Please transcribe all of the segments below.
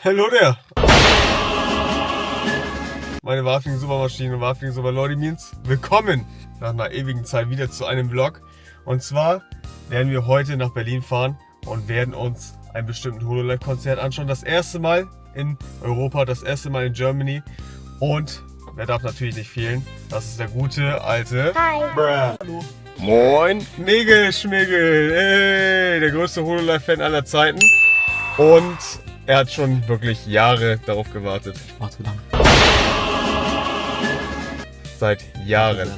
Hallo there! Meine wahrhaftigen Supermaschinen und wahrhaftigen Superlordimins, willkommen nach einer ewigen Zeit wieder zu einem Vlog. Und zwar werden wir heute nach Berlin fahren und werden uns einen bestimmten Hololive-Konzert anschauen. Das erste Mal in Europa, das erste Mal in Germany. Und wer darf natürlich nicht fehlen? Das ist der gute alte... Hi! Hallo! Moin! Migel Schmigel! Hey, der größte Hololive-Fan aller Zeiten. Und er hat schon wirklich Jahre darauf gewartet. War zu lang. Seit Jahren.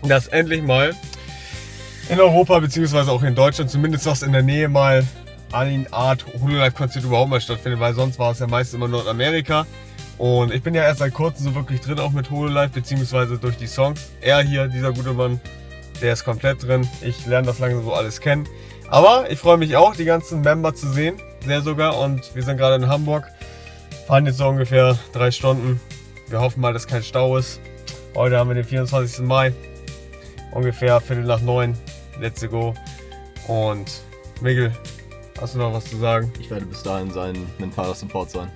Dass endlich mal in Europa bzw. auch in Deutschland zumindest was in der Nähe mal eine Art Hololive-Konzert überhaupt mal stattfindet, weil sonst war es ja meist immer Nordamerika. Und ich bin ja erst seit kurzem so wirklich drin, auch mit Hololive bzw. durch die Songs. Er hier, dieser gute Mann, der ist komplett drin. Ich lerne das langsam so alles kennen. Aber ich freue mich auch, die ganzen Member zu sehen, sehr sogar. Und wir sind gerade in Hamburg, fahren jetzt so ungefähr 3 Stunden. Wir hoffen mal, dass kein Stau ist. Heute haben wir den 24. Mai, ungefähr 8:45. Let's go. Und Miguel, hast du noch was zu sagen? Ich werde bis dahin sein mentaler Support sein.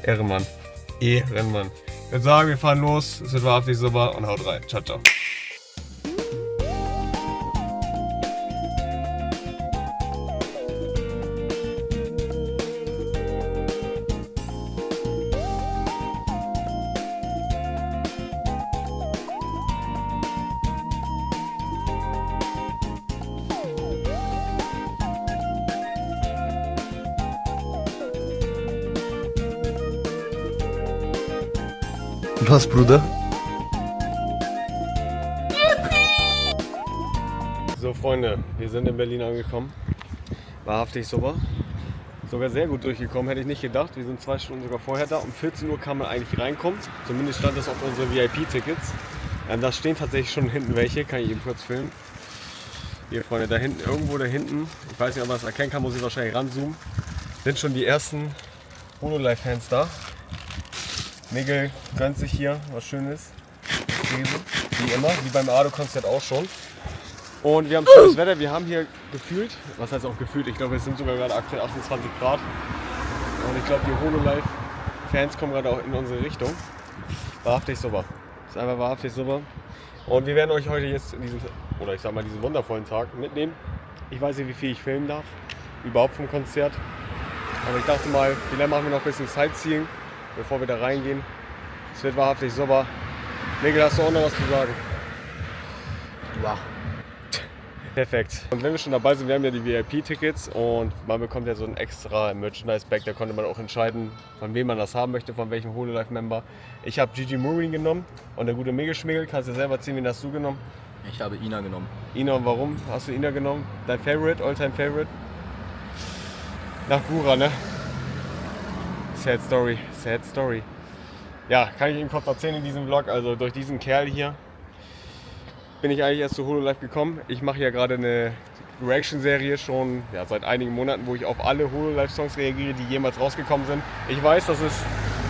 Ehrenmann. Ehrenmann. Ich würde sagen, wir fahren los. Es wird wahrhaftig super und haut rein. Ciao, ciao. Was, Bruder? So Freunde, wir sind in Berlin angekommen. Wahrhaftig super. Sogar sehr gut durchgekommen, hätte ich nicht gedacht. Wir sind 2 Stunden sogar vorher da. Um 14 Uhr kann man eigentlich reinkommen. Zumindest stand das auf unsere VIP-Tickets. Da stehen tatsächlich schon hinten welche, kann ich eben kurz filmen. Hier Freunde, da hinten, irgendwo da hinten, ich weiß nicht, ob man das erkennen kann, muss ich wahrscheinlich ranzoomen, sind schon die ersten Hololive-Fans da. Miguel gönnt sich hier was Schönes. Wie immer, wie beim Ado-Konzert auch schon. Und wir haben schönes Wetter, wir haben hier gefühlt, was heißt auch gefühlt, ich glaube es sind sogar gerade aktuell 28 Grad. Und ich glaube die Hololive-Fans kommen gerade auch in unsere Richtung. Wahrhaftig super. Ist einfach wahrhaftig super. Und wir werden euch heute jetzt in diesen, oder ich sag mal diesen wundervollen Tag mitnehmen. Ich weiß nicht, wie viel ich filmen darf, überhaupt vom Konzert. Aber ich dachte mal, vielleicht machen wir noch ein bisschen Sightseeing, bevor wir da reingehen. Es wird wahrhaftig super. Miguel, hast du auch noch was zu sagen? Ja. Perfekt. Und wenn wir schon dabei sind, wir haben ja die VIP-Tickets und man bekommt ja so ein extra Merchandise-Bag. Da konnte man auch entscheiden, von wem man das haben möchte, von welchem Hololive-Member. Ich habe Gigi Murray genommen und der gute Miguel Schmigel. Kannst du selber erzählen, wen hast du genommen? Ich habe Ina genommen. Ina, und warum hast du Ina genommen? Dein Favorite, Alltime Favorite? Nach Gura, ne? Sad Story, sad Story. Ja, kann ich Ihnen kurz erzählen in diesem Vlog. Also durch diesen Kerl hier bin ich eigentlich erst zu Hololive gekommen. Ich mache ja gerade eine Reaction-Serie schon seit einigen Monaten, wo ich auf alle Hololive-Songs reagiere, die jemals rausgekommen sind. Ich weiß, das ist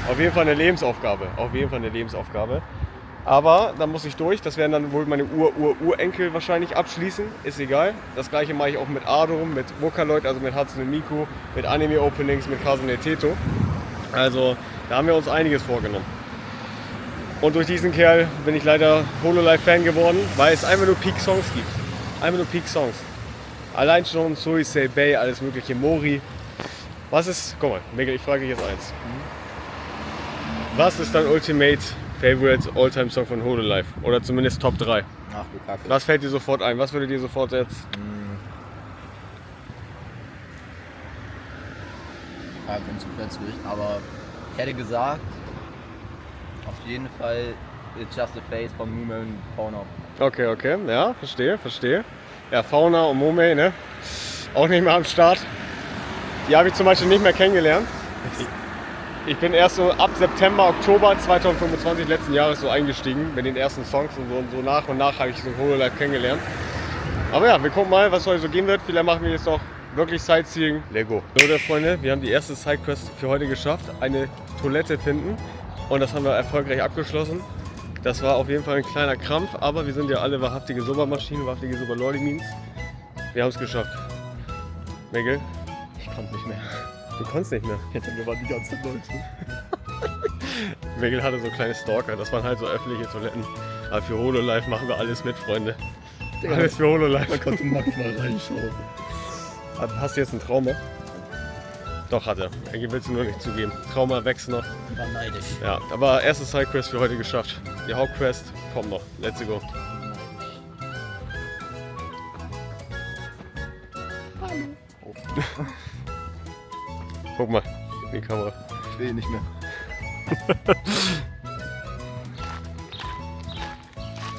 auf jeden Fall eine Lebensaufgabe. Auf jeden Fall eine Lebensaufgabe. Aber da muss ich durch. Das werden dann wohl meine Urenkel wahrscheinlich abschließen. Ist egal. Das gleiche mache ich auch mit Ado, mit Vocaloid, also mit Hatsune Miku, mit Anime-Openings, mit Kazune Teto. Also da haben wir uns einiges vorgenommen. Und durch diesen Kerl bin ich leider Hololive-Fan geworden, weil es einfach nur Peak-Songs gibt. Einfach nur Peak-Songs. Allein schon Suisei Bay, alles mögliche, Mori. Was ist, guck mal, Miguel, ich frage dich jetzt eins. Was ist dein Ultimate Favorite All-Time-Song von Hololive? Oder zumindest Top 3? Ach du Kacke. Was fällt dir sofort ein? Was würde dir sofort jetzt... Ja, ich bin zu plötzlich, aber ich hätte gesagt, auf jeden Fall It's Just a Face von Mume und Fauna. Okay, ja, verstehe. Ja, Fauna und Mume, ne? Auch nicht mehr am Start. Die habe ich zum Beispiel nicht mehr kennengelernt. Ich bin erst so ab September, Oktober 2025 letzten Jahres so eingestiegen mit den ersten Songs und so nach und nach habe ich so Hololive kennengelernt. Aber ja, wir gucken mal, was heute so gehen wird. Vielleicht machen wir jetzt noch wirklich Sightseeing. Lego. So, Freunde, wir haben die erste Sidequest für heute geschafft. Eine Toilette finden. Und das haben wir erfolgreich abgeschlossen. Das war auf jeden Fall ein kleiner Krampf, aber wir sind ja alle wahrhaftige Supermaschinen, wahrhaftige Superlordimins. Wir haben es geschafft. Miguel? Ich konnte nicht mehr. Du konntest nicht mehr. Hinter mir waren die ganzen Leute. Megel hatte so kleine Stalker, das waren halt so öffentliche Toiletten. Aber für Hololive machen wir alles mit, Freunde. Digga, Alles für Hololive. man konnte Max mal reinschauen. Hast du jetzt ein Trauma? Doch, hat er. Er willst du nur nicht zugeben. Trauma wächst noch. Die waren neidisch. Ja, aber erste Sidequest für heute geschafft. Die Hauptquest kommt noch. Let's go. Guck mal, in die Kamera. Ich will nicht mehr.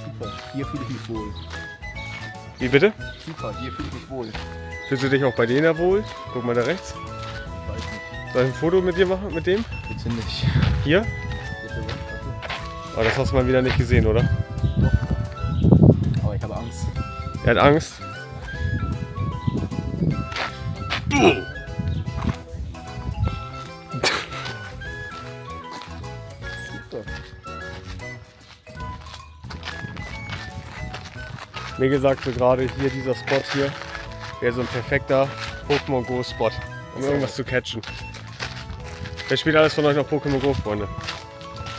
Super, hier fühle ich mich wohl. Wie bitte? Super, hier fühle ich mich wohl. Fühlst du dich auch bei denen ja wohl? Guck mal da rechts. Ich weiß nicht. Soll ich ein Foto mit dir machen, mit dem? Bitte nicht. Hier? Bitte was? Aber das hast du mal wieder nicht gesehen, oder? Aber ich habe Angst. Er hat Angst. Mir sagte gerade hier, dieser Spot hier wäre so ein perfekter Pokémon Go Spot, um irgendwas zu catchen. Wer spielt alles von euch noch Pokémon Go, Freunde?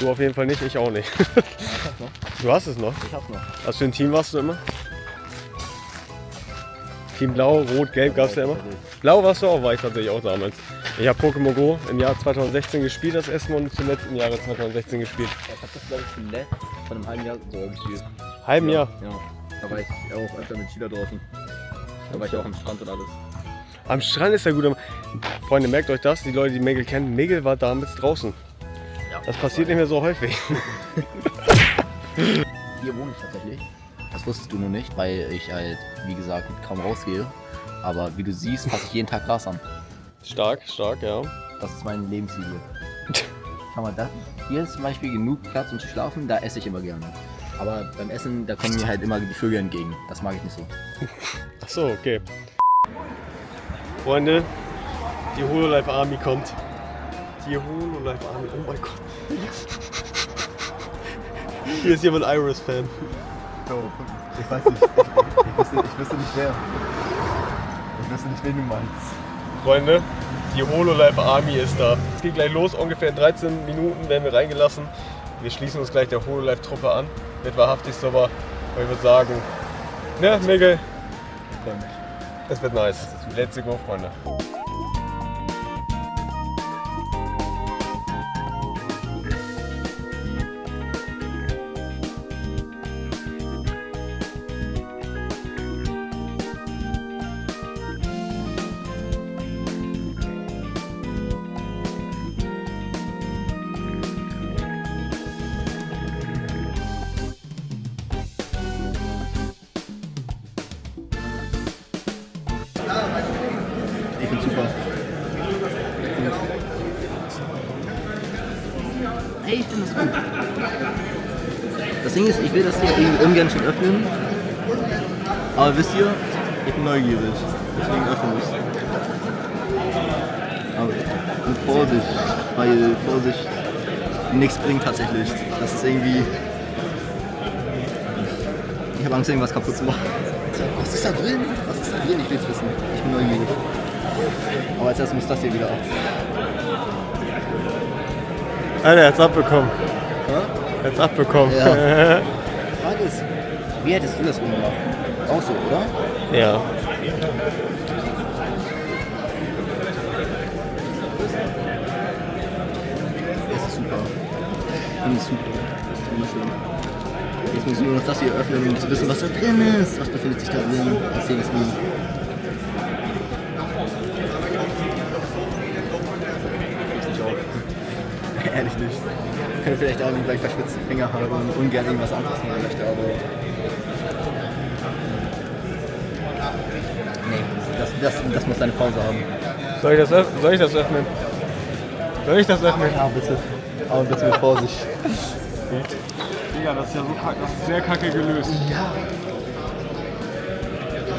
Du auf jeden Fall nicht, ich auch nicht. Ich hab's noch. Du hast es noch? Ich hab's noch. Was für ein Team warst du immer? Team Blau, Rot, Gelb gab es ja immer. Blau warst du auch, war ich tatsächlich auch damals. Ich habe Pokémon Go im Jahr 2016 gespielt, das erste Mal, und zuletzt im Jahre 2016 gespielt. Ich hab das glaube ich zuletzt von einem halben Jahr so gespielt. Halben Jahr. Ja. Da war ich auch öfter mit Schüler draußen. Da war ich auch am Strand und alles. Am Strand ist ja gut. Freunde, merkt euch das, die Leute, die Megel kennen. Megel war damals draußen. Ja. Das passiert nicht mehr so häufig. Hier wohne ich tatsächlich. Das wusstest du nur nicht, weil ich halt, wie gesagt, kaum rausgehe. Aber wie du siehst, fasse ich jeden Tag Gras an. Stark, stark, ja. Das ist meine Lebenslinie. Schau mal, hier ist zum Beispiel genug Platz, um zu schlafen, da esse ich immer gerne. Aber beim Essen, da kommen mir halt immer die Vögel entgegen. Das mag ich nicht so. Ach so, okay. Freunde, die Hololive Army kommt. Die Hololive Army, oh mein Gott. Hier ist jemand Iris-Fan. Ich weiß nicht. Ich wüsste nicht wer. Ich wüsste nicht, wen du meinst. Freunde, die Hololive Army ist da. Es geht gleich los, ungefähr in 13 Minuten werden wir reingelassen. Wir schließen uns gleich der Hololive-Truppe an. Wird wahrhaftig so, aber ich würde sagen, ne, Megel, Ich freue mich. es wird nice. Let's go, Freunde. Ich find's super. Hey, ich finde das gut. Das Ding ist, ich will das hier ungern schon öffnen. Aber wisst ihr, ich bin neugierig. Deswegen öffne ich es. Aber mit Vorsicht, weil Vorsicht nichts bringt tatsächlich. Das ist irgendwie... Ich habe Angst, irgendwas kaputt zu machen. Was ist da drin? Was ist da drin? Ich will es wissen. Ich bin neugierig. Aber als erstes muss das hier wieder ab. Alter, er hat's abbekommen. Ja? Er hat's abbekommen. Ja. Die Frage ist, wie hättest du das gemacht? Auch so, oder? Ja. Es ist super. Ich finde es super. Das ist wunderschön. Jetzt muss ich nur noch das hier öffnen, um zu wissen, was da drin ist. Was befindet sich da drin? Erzähl es mir. Ich nicht auf. Ehrlich nicht. Ich könnte vielleicht irgendwie gleich verschwitzte Finger haben und ungern irgendwas anfassen möchte, aber. Nee, das muss eine Pause haben. Soll ich das öffnen? Soll ich das öffnen? Ja, bitte. Aber bitte mit Vorsicht. Digga, das ist ja so kacke, das ist sehr kacke gelöst. Ja.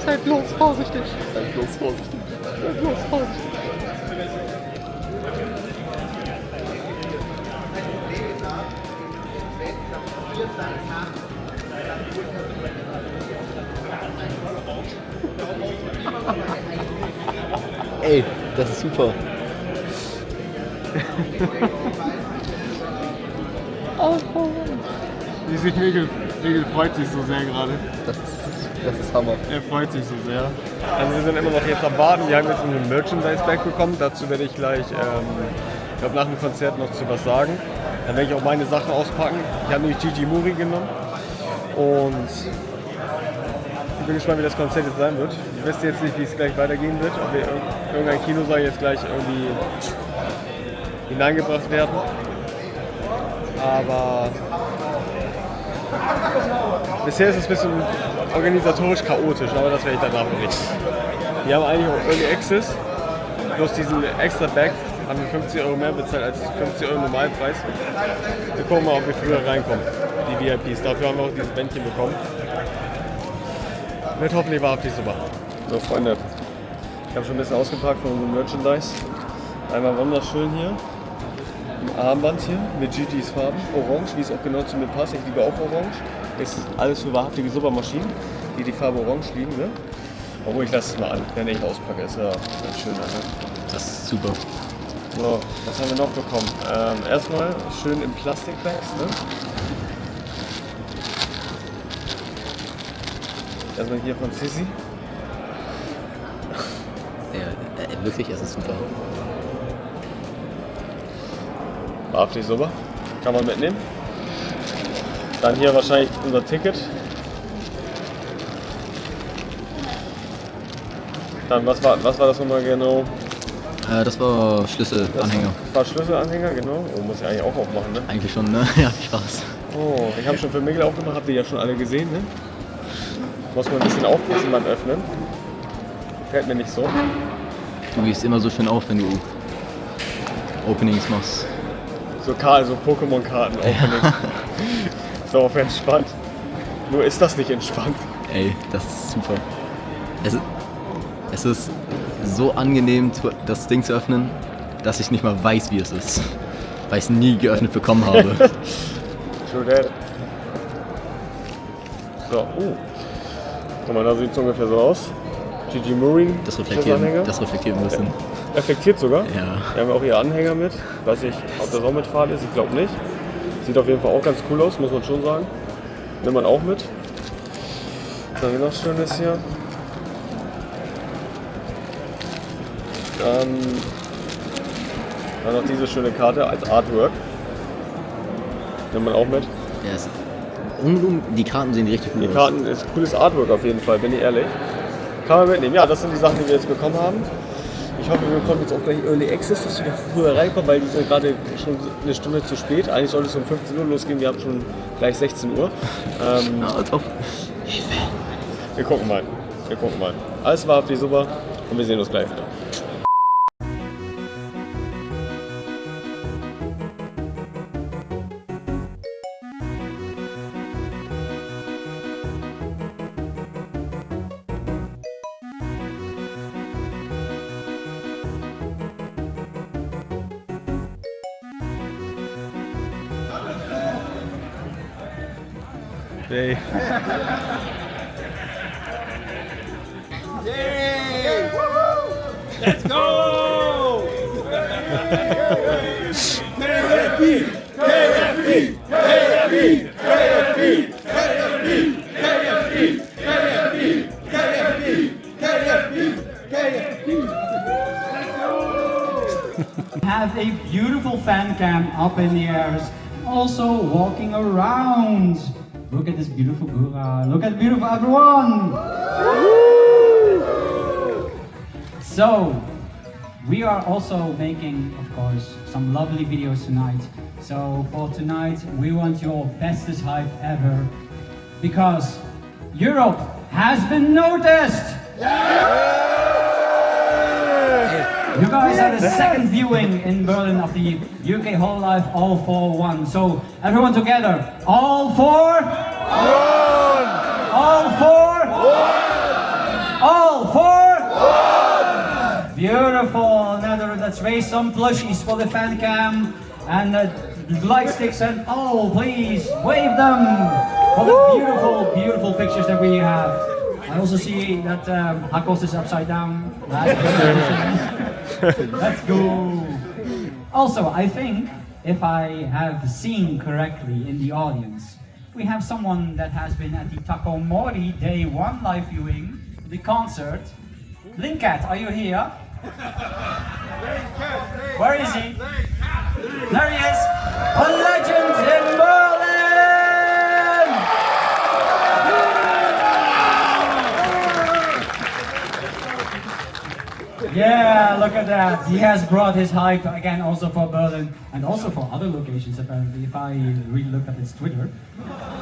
Seid bloß vorsichtig. Seid bloß vorsichtig. Seid bloß vorsichtig. Ey, das ist super. Wie sich Miguel freut sich so sehr gerade. Das ist Hammer. Er freut sich so sehr. Also wir sind immer noch jetzt am Warten. Wir haben jetzt einen Merchandise-Bag bekommen. Dazu werde ich gleich, ich glaube nach dem Konzert noch zu was sagen. Dann werde ich auch meine Sachen auspacken. Ich habe nämlich Gigi Muri genommen. Und ich bin gespannt, wie das Konzert jetzt sein wird. Ich weiß jetzt nicht, wie es gleich weitergehen wird. Ob wir irgendein Kinosaal jetzt gleich irgendwie hineingebracht werden. Aber bisher ist es ein bisschen organisatorisch chaotisch, aber das werde ich danach berichten. Wir haben eigentlich auch Early Access, plus diesen extra Bag, haben wir 50 € mehr bezahlt als 50 € Normalpreis. Wir gucken mal, ob wir früher reinkommen, die VIPs. Dafür haben wir auch dieses Bändchen bekommen. Wird hoffentlich wahrhaftig super. So Freunde, ich habe schon ein bisschen ausgepackt von unserem Merchandise. Einmal wunderschön hier. Ein Armband hier mit Gigi's Farben, orange, wie es auch genau zu mir passt. Ich liebe auch orange. Ist alles für wahrhaftige Supermaschinen, die Farbe orange lieben. Ne? Obwohl, ich lasse es mal an, wenn ich auspacke, ist ja ganz schön. Ne? Das ist super. So, was haben wir noch bekommen? Erstmal schön in Plastikbags. Ne? Erstmal hier von Sissi. Ja, wirklich, es ist super. Wahrhaftig super. Kann man mitnehmen. Dann hier wahrscheinlich unser Ticket. Dann was war das nochmal genau? Das war Schlüsselanhänger. Das war Schlüsselanhänger, genau. Oh, muss ich eigentlich auch aufmachen, ne? Eigentlich schon, ne? Ja, Spaß. Oh, ich habe schon für Miguel aufgemacht, habt ihr ja schon alle gesehen, ne? Muss man ein bisschen aufpassen beim Öffnen. Fällt mir nicht so. Du gehst immer so schön auf, wenn du Openings machst. So Pokémon-Karten-Opening. So auf entspannt. Nur ist das nicht entspannt. Ey, das ist super. Es ist so angenehm, das Ding zu öffnen, dass ich nicht mal weiß, wie es ist. Weil ich es nie geöffnet bekommen habe. True that. So, Guck mal, da sieht es ungefähr so aus. Gigi Muri. Das reflektiert ein bisschen. Reflektiert sogar? Ja. Wir haben auch hier Anhänger mit. Weiß nicht, ob das auch mit Farbe ist, ich glaube nicht. Sieht auf jeden Fall auch ganz cool aus, muss man schon sagen. Nimmt man auch mit. Was haben wir noch Schönes hier? Dann noch diese schöne Karte als Artwork. Nimmt man auch mit. Ja, die Karten sehen richtig cool aus. Die Karten ist cooles Artwork auf jeden Fall, bin ich ehrlich. Kann man mitnehmen. Ja, das sind die Sachen, die wir jetzt bekommen haben. Ich hoffe, wir bekommen jetzt auch gleich Early Access, dass wir früher reinkommen, weil die sind gerade schon eine Stunde zu spät. Eigentlich sollte es um 15 Uhr losgehen, wir haben schon gleich 16 Uhr. Top. Wir gucken mal. Alles war habt super und wir sehen uns gleich wieder. Hey. Yay! Let's go! KFB! KFB! KFB! KFB! KFB! KFB! KFB! KFB! KFB! KFB! Have a beautiful fan cam up in the air, also walking around. Look at this beautiful Gura. Look at beautiful everyone. So, we are also making, of course, some lovely videos tonight. So for tonight, we want your bestest hype ever, because Europe has been noticed. You guys had a second viewing in Berlin of the UK Whole Life All For One. So everyone together, all for one! All for one! All for one! Beautiful. Now let's raise some plushies for the fan cam and light sticks and please wave them for the beautiful, beautiful pictures that we have. I also see that Hakos is upside down. Let's go. Also, I think, if I have seen correctly in the audience, we have someone that has been at the Takomori Day 1 live viewing, the concert. Linkat, are you here? Where is he? There he is! A legend in Berlin! Yeah, look at that. He has brought his hype again also for Berlin and also for other locations apparently, if I really look at his Twitter.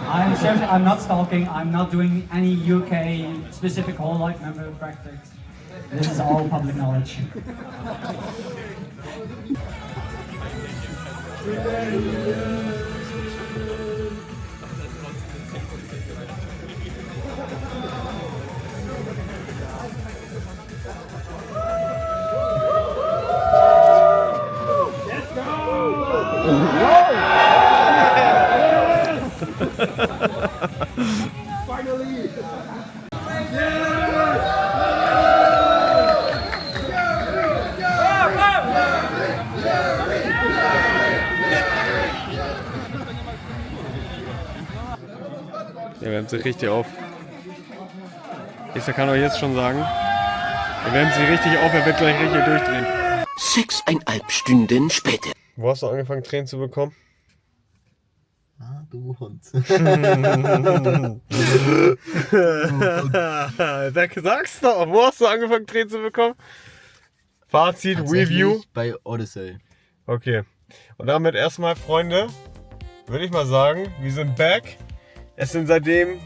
I'm not stalking, I'm not doing any UK specific whole life member practice. This is all public knowledge. Er wärmt sich richtig auf. Ich kann euch jetzt schon sagen, er wärmt sich richtig auf, er wird gleich richtig durchdrehen. 6,5 Stunden später. Wo hast du angefangen, Tränen zu bekommen? Ah, du Hund. Sag's doch, wo hast du angefangen, Tränen zu bekommen? Fazit, Review. Bei Odyssey. Okay. Und damit erstmal, Freunde, würde ich mal sagen, wir sind back. Es sind seitdem,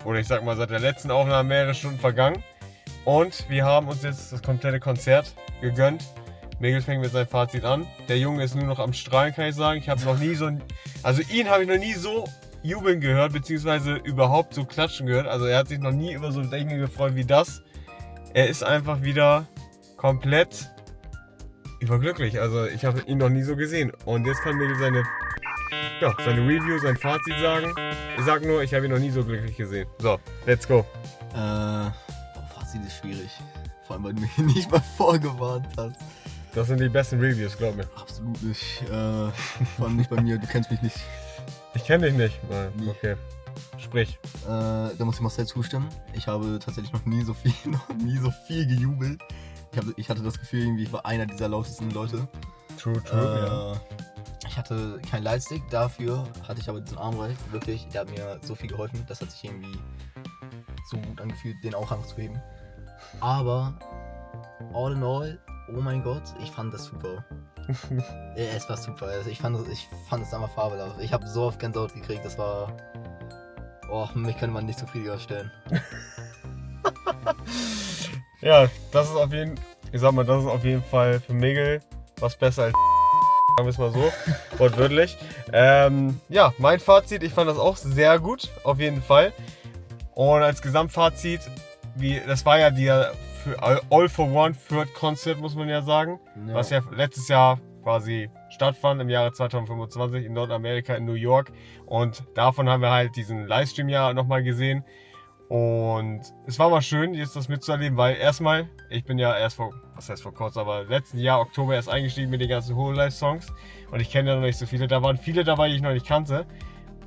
oder ich sag mal seit der letzten Aufnahme mehrere Stunden vergangen. Und wir haben uns jetzt das komplette Konzert gegönnt. Megel fängt mit seinem Fazit an. Der Junge ist nur noch am Strahlen, kann ich sagen. Ich habe noch nie so, also ihn habe ich noch nie so jubeln gehört, beziehungsweise überhaupt so klatschen gehört. Also er hat sich noch nie über so Dinge gefreut wie das. Er ist einfach wieder komplett überglücklich. Also ich habe ihn noch nie so gesehen. Und jetzt kann Megel seine Review, sein Fazit sagen. Ich sag nur, ich habe ihn noch nie so glücklich gesehen. So, let's go. Fazit ist schwierig. Vor allem, weil du mich nicht mal vorgewarnt hast. Das sind die besten Reviews, glaub mir. Absolut nicht. Vor allem nicht bei mir, du kennst mich nicht. Ich kenne dich nicht. Nein, okay. Sprich. Da muss ich Marcel zustimmen. Ich habe tatsächlich noch nie so viel gejubelt. Ich hatte das Gefühl, irgendwie ich war einer dieser lautesten Leute. True, ja. Ich hatte keinen Lightstick, dafür hatte ich aber diesen Armreif. Wirklich, der hat mir so viel geholfen. Das hat sich irgendwie so gut angefühlt, den auch anzuheben. Aber all in all, oh mein Gott, ich fand das super. Es war super. Also ich fand es einfach fabelhaft. Ich habe so oft Gänsehaut gekriegt, das war... Oh, mich könnte man nicht zufriedeniger stellen. Ja, das ist auf jeden Fall für Megel was besser als sagen wir es mal so, wortwörtlich. Ja, mein Fazit, ich fand das auch sehr gut, auf jeden Fall. Und als Gesamtfazit, das war ja für All for One Third Concert, muss man ja sagen, ja. Was ja letztes Jahr quasi stattfand, im Jahre 2025 in Nordamerika, in New York. Und davon haben wir halt diesen Livestream ja nochmal gesehen. Und es war mal schön, jetzt das mitzuerleben, weil erstmal, ich bin ja erst vor kurzem, aber letzten Jahr, Oktober, erst eingestiegen mit den ganzen Hololive-Songs. Und ich kenne ja noch nicht so viele. Da waren viele dabei, die ich noch nicht kannte.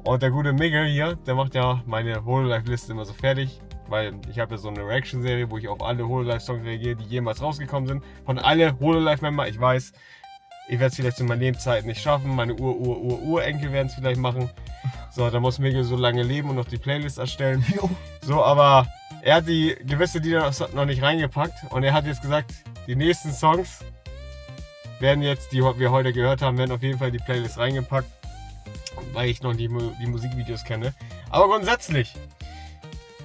Und der gute Miguel hier, der macht ja meine Hololive-Liste immer so fertig. Weil ich habe ja so eine Reaction-Serie, wo ich auf alle Hololive-Songs reagiere, die jemals rausgekommen sind. Von alle Hololive-Member, ich weiß, ich werde es vielleicht in meiner Lebenszeit nicht schaffen. Meine Urenkel werden es vielleicht machen. So, da muss Miguel so lange leben und noch die Playlist erstellen. So, aber er hat die gewisse Lieder noch nicht reingepackt. Und er hat jetzt gesagt, die nächsten Songs werden jetzt, die wir heute gehört haben, werden auf jeden Fall in die Playlist reingepackt. Weil ich noch die Musikvideos kenne. Aber grundsätzlich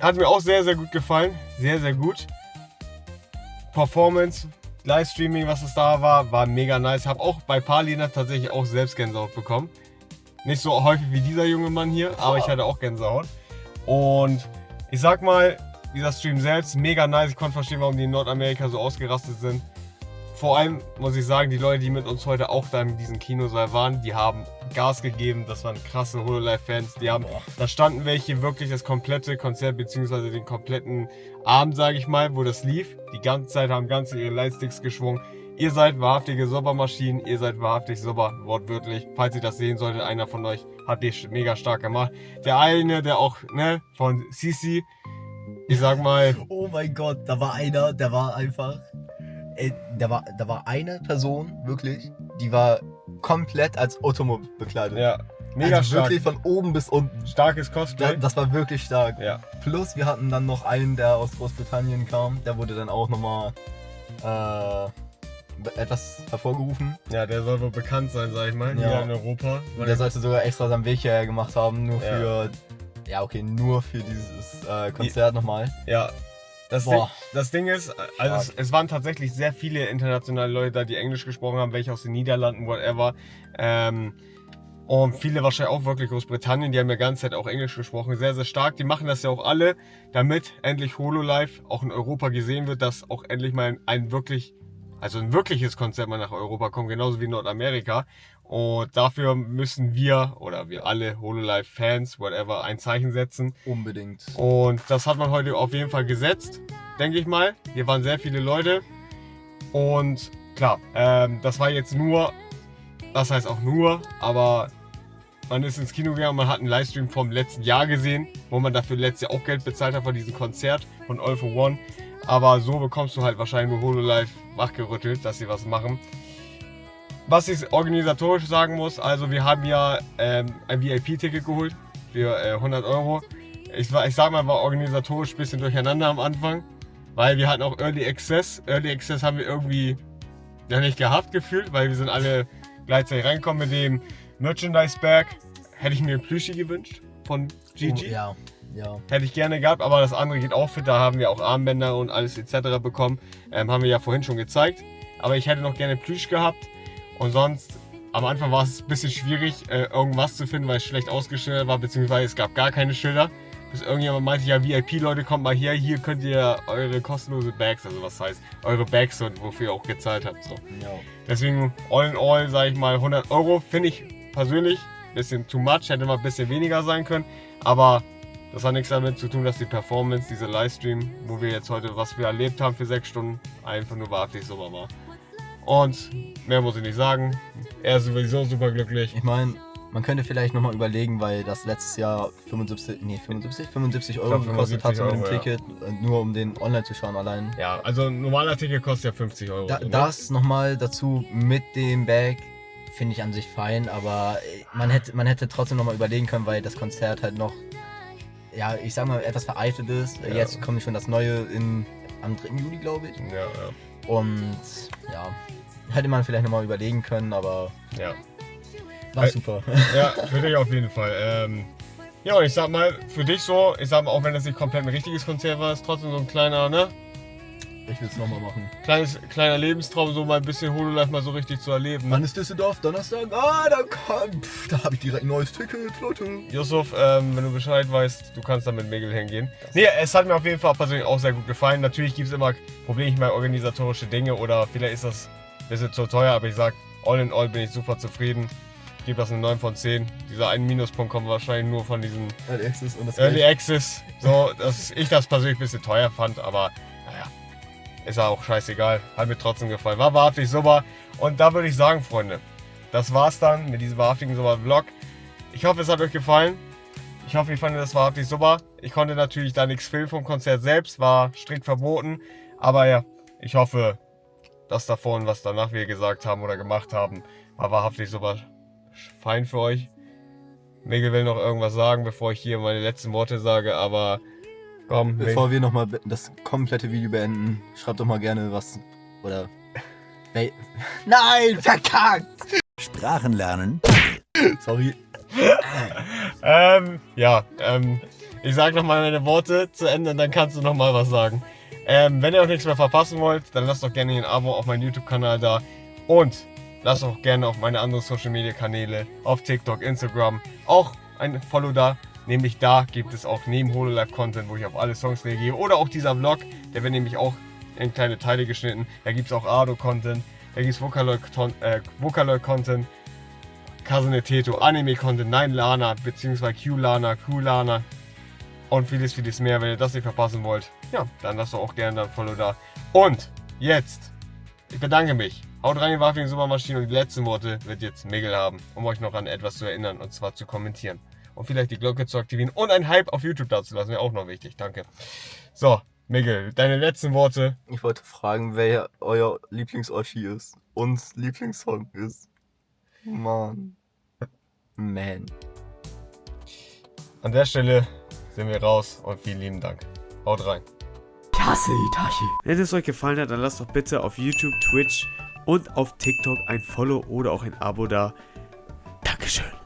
hat mir auch sehr, sehr gut gefallen. Sehr, sehr gut. Performance, Livestreaming, was es da war mega nice. Habe auch bei ein paar Liedern tatsächlich auch selbst Gänsehaut bekommen. Nicht so häufig wie dieser junge Mann hier, aber ich hatte auch Gänsehaut. Und ich sag mal, dieser Stream selbst, mega nice. Ich konnte verstehen, warum die in Nordamerika so ausgerastet sind. Vor allem muss ich sagen, die Leute, die mit uns heute auch da in diesem Kinosaal waren, die haben Gas gegeben. Das waren krasse Hololive-Fans. Da standen welche wirklich das komplette Konzert bzw. den kompletten Abend, sage ich mal, wo das lief. Die ganze Zeit haben ihre Lightsticks geschwungen. Ihr seid wahrhaftige Supermaschinen, ihr seid wahrhaftig super, wortwörtlich. Falls ihr das sehen solltet, einer von euch hat die mega stark gemacht. Der eine, der auch, ne, von Sisi, ich sag mal... Oh mein Gott, da war einer, der war einfach... da war eine Person, wirklich, die war komplett als Ottomo bekleidet. Ja, mega also stark. wirklich von oben bis unten. Starkes Cosplay. Das war wirklich stark. Ja. Plus, wir hatten dann noch einen, der aus Großbritannien kam. Der wurde dann auch nochmal etwas hervorgerufen. Ja, der soll wohl bekannt sein, sag ich mal, Ja. hier in Europa. Der sollte sogar extra seinen Weg hierher gemacht haben, nur Ja. für... Ja, okay, nur für dieses Konzert nochmal. Ja. Boah. Das Ding ist, also es waren tatsächlich sehr viele internationale Leute da, die Englisch gesprochen haben, welche aus den Niederlanden, whatever. Und viele wahrscheinlich auch wirklich Großbritannien, die haben ja die ganze Zeit auch Englisch gesprochen, sehr, sehr stark. Die machen das ja auch alle, damit endlich Hololive auch in Europa gesehen wird, dass auch endlich mal ein wirkliches Konzert mal nach Europa kommt, genauso wie in Nordamerika. Und dafür müssen wir, oder wir alle Hololive-Fans, whatever, ein Zeichen setzen. Unbedingt. Und das hat man heute auf jeden Fall gesetzt, denke ich mal. Hier waren sehr viele Leute. Und klar, das war jetzt nur, das heißt auch nur, aber man ist ins Kino gegangen, man hat einen Livestream vom letzten Jahr gesehen, wo man dafür letztes Jahr auch Geld bezahlt hat von diesem Konzert von All for One. Aber so bekommst du halt wahrscheinlich nur Hololive wachgerüttelt, dass sie was machen. Was ich organisatorisch sagen muss, also wir haben ja ein VIP-Ticket geholt für 100 Euro. Ich sag mal, war organisatorisch ein bisschen durcheinander am Anfang, weil wir hatten auch Early Access. Early Access haben wir irgendwie ja nicht gehabt gefühlt, weil wir sind alle gleichzeitig reingekommen mit dem Merchandise-Bag. Hätte ich mir ein Plüschi gewünscht von Gigi. Oh, ja. Hätte ich gerne gehabt, aber das andere geht auch fit. Da haben wir auch Armbänder und alles etc. bekommen. Haben wir ja vorhin schon gezeigt. Aber ich hätte noch gerne Plüsch gehabt. Und sonst, am Anfang war es ein bisschen schwierig, irgendwas zu finden, weil es schlecht ausgeschildert war, beziehungsweise es gab gar keine Schilder. Bis irgendjemand meinte, ja, VIP-Leute, kommt mal hier könnt ihr eure kostenlose Bags, also was heißt, eure Bags und wofür ihr auch gezahlt habt. So. Ja. Deswegen, all in all, sage ich mal, 100 Euro finde ich persönlich ein bisschen too much, hätte mal ein bisschen weniger sein können, aber das hat nichts damit zu tun, dass die Performance, diese Livestream, wo wir jetzt heute, was wir erlebt haben für 6 Stunden, einfach nur wahrhaftig super war. Und mehr muss ich nicht sagen. Er ist sowieso super glücklich. Ich meine, man könnte vielleicht nochmal überlegen, weil das letztes Jahr 75 Euro gekostet hat, so mit dem Ticket, nur um den online zu schauen allein. Ja, also ein normaler Ticket kostet ja 50 Euro. Das nochmal dazu mit dem Bag finde ich an sich fein, aber man hätte trotzdem nochmal überlegen können, weil das Konzert halt noch, ja, ich sag mal, etwas veraltet ist. Ja. Jetzt kommt schon das Neue am 3. Juli, glaube ich. Ja. Und ja, hätte man vielleicht nochmal überlegen können, aber Ja. war super. Ja, für dich auf jeden Fall. Ja, und ich sag mal, für dich so, ich sag mal, auch wenn das nicht komplett ein richtiges Konzert war, ist trotzdem so ein kleiner, ne? Ich will es nochmal machen. Kleiner Lebenstraum, so mal ein bisschen Hololive mal so richtig zu erleben. Wann ist Düsseldorf? Donnerstag? Da habe ich direkt ein neues Ticket, Leute. Yusuf, wenn du Bescheid weißt, du kannst dann mit Miguel hingehen. Nee, es hat mir auf jeden Fall persönlich auch sehr gut gefallen. Natürlich gibt es immer Probleme bei organisatorische Dinge oder vielleicht ist das ein bisschen zu teuer, aber ich sag, all in all bin ich super zufrieden. Ich gebe das eine 9 von 10. Dieser einen Minuspunkt kommt wahrscheinlich nur von diesem Early Access und das Early Access. So, dass ich das persönlich ein bisschen teuer fand, aber naja, ist ja auch scheißegal. Hat mir trotzdem gefallen. War wahrhaftig super. Und da würde ich sagen, Freunde, das war's dann mit diesem wahrhaftigen super Vlog. Ich hoffe, es hat euch gefallen. Ich hoffe, ihr fandet das wahrhaftig super. Ich konnte natürlich da nichts filmen vom Konzert selbst, war strikt verboten. Aber ja, ich hoffe, das davor und was danach wir gesagt haben oder gemacht haben, war wahrhaftig super fein für euch. Miguel will noch irgendwas sagen, bevor ich hier meine letzten Worte sage, aber komm. Bevor wir nochmal das komplette Video beenden, schreibt doch mal gerne was. Oder. Nein, verkackt! Sprachen lernen. Sorry. Ich sage nochmal meine Worte zu Ende und dann kannst du nochmal was sagen. Wenn ihr auch nichts mehr verpassen wollt, dann lasst doch gerne ein Abo auf meinen YouTube-Kanal da und lasst auch gerne auf meine anderen Social-Media-Kanäle, auf TikTok, Instagram, auch ein Follow da. Nämlich da gibt es auch neben Hololive-Content, wo ich auf alle Songs reagiere. Oder auch dieser Vlog, der wird nämlich auch in kleine Teile geschnitten. Da gibt es auch Ado-Content, da gibt es Vocaloid-Content, Kasune Teto, Anime-Content, 9Lana, beziehungsweise Q-Lana und vieles mehr. Wenn ihr das nicht verpassen wollt, ja, dann lasst doch auch gerne ein Follow da. Und jetzt Ich bedanke mich. Haut rein, Waffling Supermaschine, und die letzten Worte wird jetzt Miguel haben, um euch noch an etwas zu erinnern, und zwar zu kommentieren. Und vielleicht die Glocke zu aktivieren und einen Hype auf YouTube dazulassen, wäre auch noch wichtig. Danke. So, Miguel, deine letzten Worte. Ich wollte fragen, wer euer Lieblingsoschi ist. Uns Lieblingssong ist. Mann. Man. An der Stelle sind wir raus und vielen lieben Dank. Haut rein. Ich hasse Itachi. Wenn es euch gefallen hat, dann lasst doch bitte auf YouTube, Twitch und auf TikTok ein Follow oder auch ein Abo da. Dankeschön.